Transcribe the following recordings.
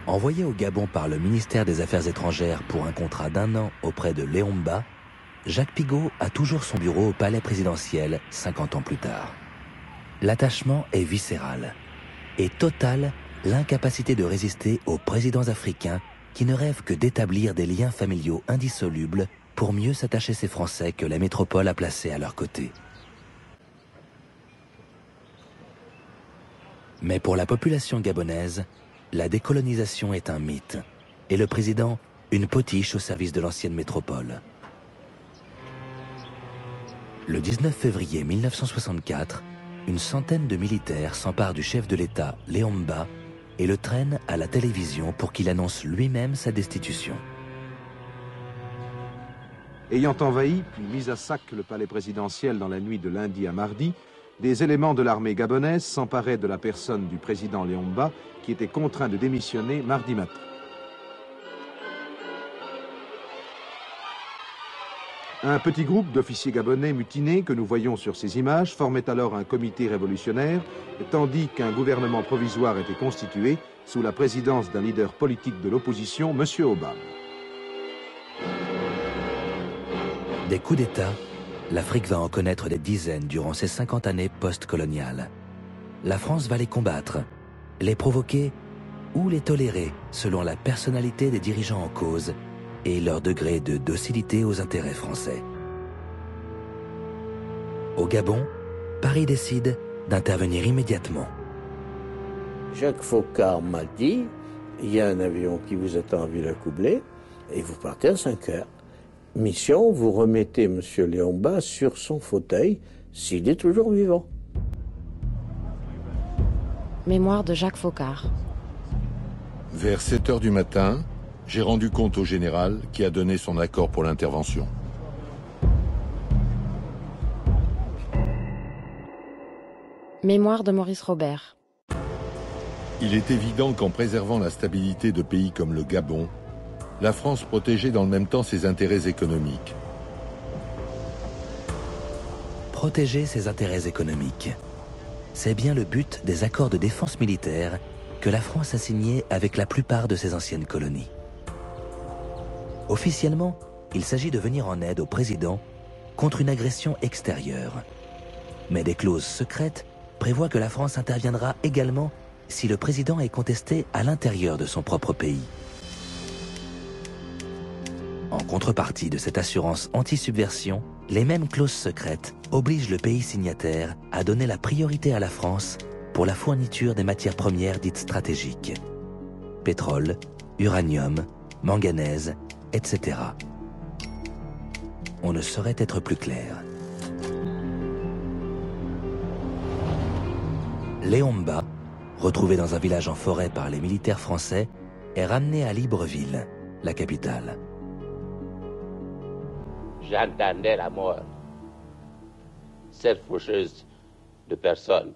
Envoyé au Gabon par le ministère des Affaires étrangères pour un contrat d'1 an auprès de Léon Mba, Jacques Pigault a toujours son bureau au palais présidentiel 50 ans plus tard. L'attachement est viscéral et total l'incapacité de résister aux présidents africains qui ne rêvent que d'établir des liens familiaux indissolubles pour mieux s'attacher ces Français que la métropole a placés à leur côté. Mais pour la population gabonaise, la décolonisation est un mythe et le président une potiche au service de l'ancienne métropole. Le 19 février 1964, une centaine de militaires s'emparent du chef de l'État, Léon Mba, et le traînent à la télévision pour qu'il annonce lui-même sa destitution. Ayant envahi puis mis à sac le palais présidentiel dans la nuit de lundi à mardi, des éléments de l'armée gabonaise s'emparaient de la personne du président Léon Mba, qui était contraint de démissionner mardi matin. Un petit groupe d'officiers gabonais mutinés que nous voyons sur ces images formait alors un comité révolutionnaire, tandis qu'un gouvernement provisoire était constitué sous la présidence d'un leader politique de l'opposition, M. Obama. Des coups d'État, l'Afrique va en connaître des dizaines durant ces 50 années post-coloniales. La France va les combattre, les provoquer ou les tolérer selon la personnalité des dirigeants en cause et leur degré de docilité aux intérêts français. Au Gabon, Paris décide d'intervenir immédiatement. Jacques Foccart m'a dit, il y a un avion qui vous attend à Villacoublay et vous partez à 5 heures. Mission, vous remettez M. Léon Mba sur son fauteuil s'il est toujours vivant. Mémoire de Jacques Foccart. Vers 7 heures du matin, j'ai rendu compte au général qui a donné son accord pour l'intervention. Mémoire de Maurice Robert. Il est évident qu'en préservant la stabilité de pays comme le Gabon, la France protégeait dans le même temps ses intérêts économiques. Protéger ses intérêts économiques. C'est bien le but des accords de défense militaire que la France a signés avec la plupart de ses anciennes colonies. Officiellement, il s'agit de venir en aide au président contre une agression extérieure. Mais des clauses secrètes prévoient que la France interviendra également si le président est contesté à l'intérieur de son propre pays. En contrepartie de cette assurance anti-subversion, les mêmes clauses secrètes obligent le pays signataire à donner la priorité à la France pour la fourniture des matières premières dites stratégiques. Pétrole, uranium, manganèse, etc. On ne saurait être plus clair. Léon Mba, retrouvé dans un village en forêt par les militaires français, est ramené à Libreville, la capitale. J'entendais la mort, cette faucheuse de personnes.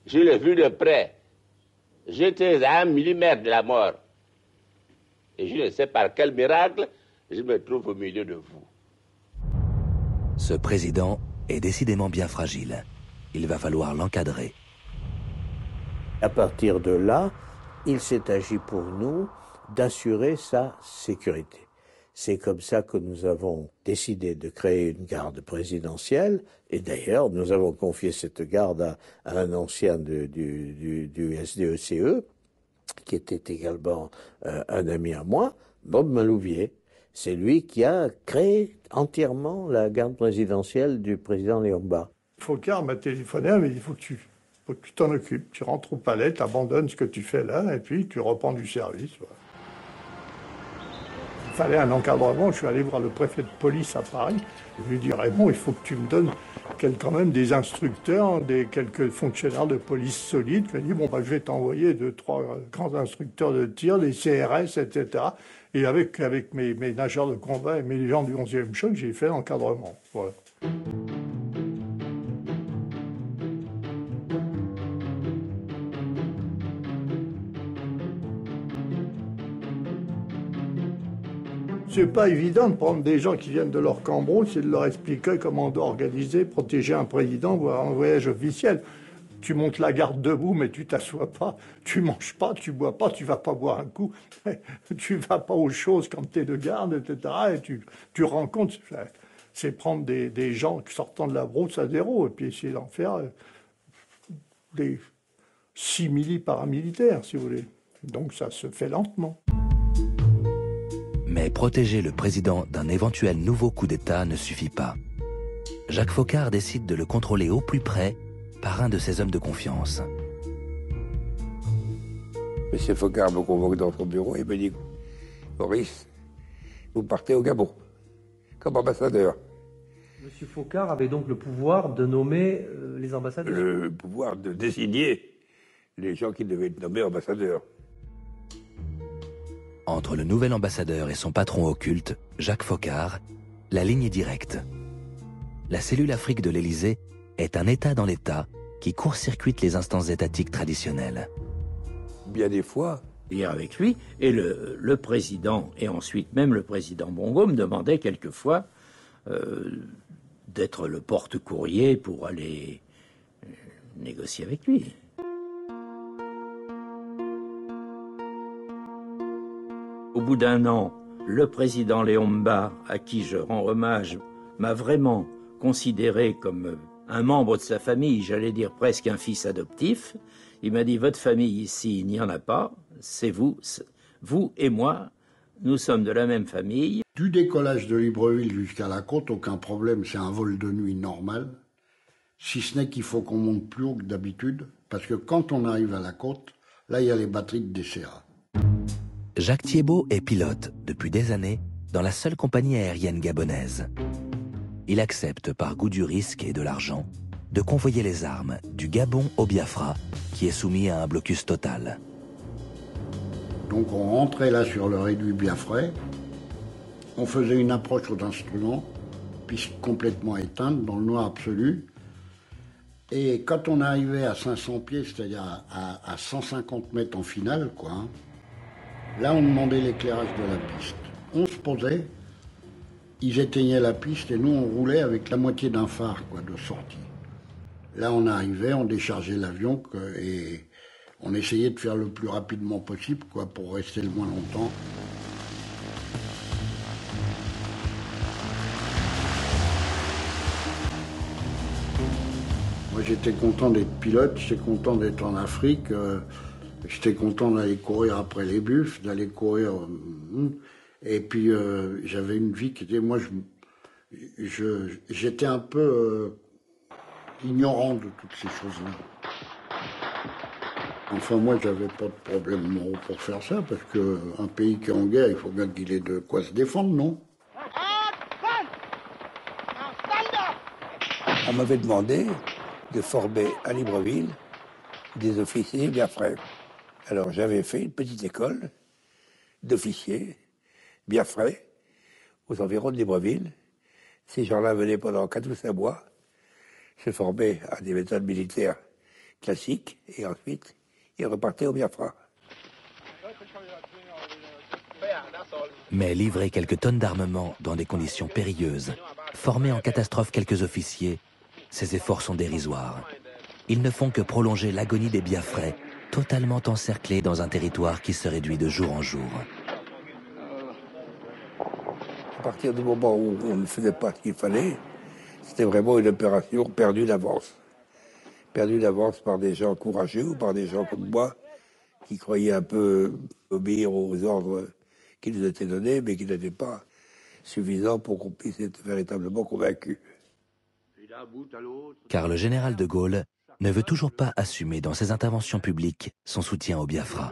Je l'ai vue de près. J'étais à 1 millimètre de la mort. Et je ne sais par quel miracle, je me trouve au milieu de vous. Ce président est décidément bien fragile. Il va falloir l'encadrer. À partir de là, il s'est agi pour nous d'assurer sa sécurité. C'est comme ça que nous avons décidé de créer une garde présidentielle. Et d'ailleurs, nous avons confié cette garde à un ancien du SDECE, qui était également un ami à moi, Bob Malouvier. C'est lui qui a créé entièrement la garde présidentielle du président Léon Mba. Foccart m'a téléphoné, il m'a dit, il faut que tu t'en occupes. Tu rentres au palais, tu abandonnes ce que tu fais là, et puis tu reprends du service. Voilà. Il fallait un encadrement. Je suis allé voir le préfet de police à Paris. Je lui ai dit, Raymond, il faut que tu me donnes quand même des instructeurs, quelques fonctionnaires de police solides. Il m'a dit, bon, je vais t'envoyer 2-3 grands instructeurs de tir, des CRS, etc. Et avec mes nageurs de combat et mes gens du 11e choc, j'ai fait l'encadrement. Voilà. C'est pas évident de prendre des gens qui viennent de leur cambrousse et de leur expliquer comment on doit organiser, protéger un président, voire un voyage officiel. Tu montes la garde debout, mais tu t'assois pas, tu manges pas, tu bois pas, tu vas pas boire un coup, tu vas pas aux choses quand tu es de garde, etc. Et tu rencontres, c'est prendre des gens sortant de la brousse à zéro et puis essayer d'en faire des simili-paramilitaires, si vous voulez. Donc ça se fait lentement. Mais protéger le président d'un éventuel nouveau coup d'État ne suffit pas. Jacques Foccart décide de le contrôler au plus près par un de ses hommes de confiance. Monsieur Foccart me convoque dans son bureau et me dit « Maurice, vous partez au Gabon, comme ambassadeur. » Monsieur Foccart avait donc le pouvoir de nommer les ambassadeurs. Le pouvoir de désigner les gens qui devaient être nommés ambassadeurs. Entre le nouvel ambassadeur et son patron occulte, Jacques Foccart, la ligne est directe. La cellule Afrique de l'Élysée est un État dans l'État qui court-circuite les instances étatiques traditionnelles. Bien des fois, Hier avec lui, et le président, et ensuite même le président Bongo, me demandait quelquefois d'être le porte-courrier pour aller négocier avec lui. Au bout d'un an, le président Léomba, à qui je rends hommage, m'a vraiment considéré comme un membre de sa famille, j'allais dire presque un fils adoptif. Il m'a dit, votre famille ici, il n'y en a pas, c'est vous et moi, nous sommes de la même famille. Du décollage de Libreville jusqu'à la côte, aucun problème, c'est un vol de nuit normal, si ce n'est qu'il faut qu'on monte plus haut que d'habitude, parce que quand on arrive à la côte, là il y a les batteries de Desserra. Jacques Thiébaut est pilote, depuis des années, dans la seule compagnie aérienne gabonaise. Il accepte, par goût du risque et de l'argent, de convoyer les armes du Gabon au Biafra, qui est soumis à un blocus total. Donc on rentrait là sur le réduit biafrais, on faisait une approche aux instruments, piste complètement éteinte, dans le noir absolu, et quand on arrivait à 500 pieds, c'est-à-dire à 150 mètres en finale, quoi, hein, là on demandait l'éclairage de la piste. On se posait, ils éteignaient la piste et nous on roulait avec la moitié d'un phare, quoi, de sortie. Là on arrivait, on déchargeait l'avion et on essayait de faire le plus rapidement possible, quoi, pour rester le moins longtemps. Moi j'étais content d'être pilote, j'étais content d'être en Afrique, j'étais content d'aller courir après les buffles, d'aller courir... Et puis j'avais une vie qui était... Moi j'étais un peu ignorant de toutes ces choses-là. Enfin, moi, j'avais pas de problème moraux pour faire ça, parce qu'un pays qui est en guerre, il faut bien qu'il ait de quoi se défendre, non? on m'avait demandé de former à Libreville des officiers biafrais. Alors j'avais fait une petite école d'officiers biafrais aux environs de Libreville. Ces gens-là venaient pendant 4 ou 5 mois, se formaient à des méthodes militaires classiques, et ensuite ils repartaient au Biafra. Mais livrer quelques tonnes d'armement dans des conditions périlleuses, former en catastrophe quelques officiers, ces efforts sont dérisoires. Ils ne font que prolonger l'agonie des Biafrais, totalement encerclés dans un territoire qui se réduit de jour en jour. À partir du moment où on ne faisait pas ce qu'il fallait, c'était vraiment une opération perdue d'avance. Perdue d'avance par des gens courageux ou par des gens comme moi qui croyaient un peu obéir aux ordres qui nous étaient donnés, mais qui n'étaient pas suffisants pour qu'on puisse être véritablement convaincus. Car le général de Gaulle ne veut toujours pas assumer dans ses interventions publiques son soutien au Biafra.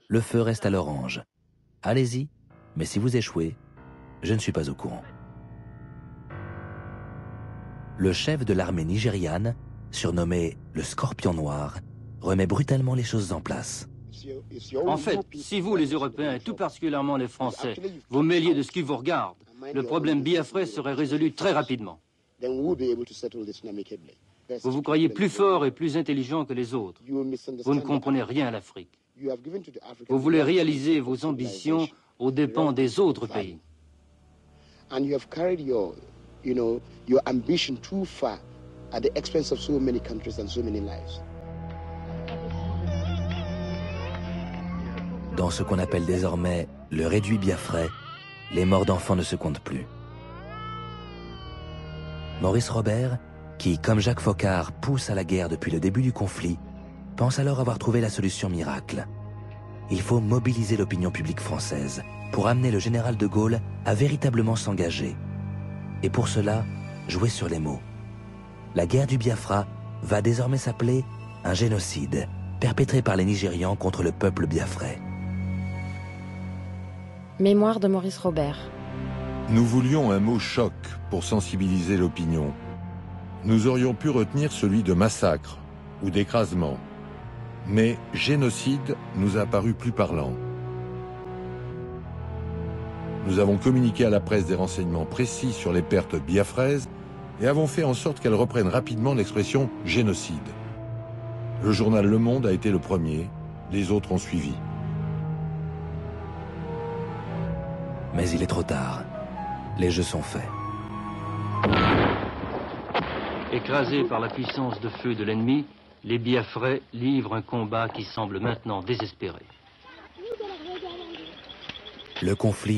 Le feu reste à l'orange. Allez-y, mais si vous échouez, je ne suis pas au courant. Le chef de l'armée nigériane, surnommé le Scorpion Noir, remet brutalement les choses en place. En fait, si vous, les Européens, et tout particulièrement les Français, vous mêliez de ce qui vous regarde, le problème biafrais serait résolu très rapidement. Vous vous croyez plus fort et plus intelligent que les autres. Vous ne comprenez rien à l'Afrique. Vous voulez réaliser vos ambitions aux dépens des autres pays. at the expense of so many countries and so many lives. Dans ce qu'on appelle désormais le réduit Biafrais, les morts d'enfants ne se comptent plus. Maurice Robert, qui, comme Jacques Foccart, pousse à la guerre depuis le début du conflit, pense alors avoir trouvé la solution miracle. Il faut mobiliser l'opinion publique française pour amener le général de Gaulle à véritablement s'engager. Et pour cela, jouer sur les mots. La guerre du Biafra va désormais s'appeler un génocide perpétré par les Nigérians contre le peuple biafrais. Mémoire de Maurice Robert. Nous voulions un mot choc pour sensibiliser l'opinion. Nous aurions pu retenir celui de massacre ou d'écrasement. Mais génocide nous a paru plus parlant. Nous avons communiqué à la presse des renseignements précis sur les pertes biafraises et avons fait en sorte qu'elle reprenne rapidement l'expression génocide. Le journal Le Monde a été le premier, les autres ont suivi. Mais il est trop tard. Les jeux sont faits. Écrasés par la puissance de feu de l'ennemi, les Biafrais livrent un combat qui semble maintenant désespéré. Le conflit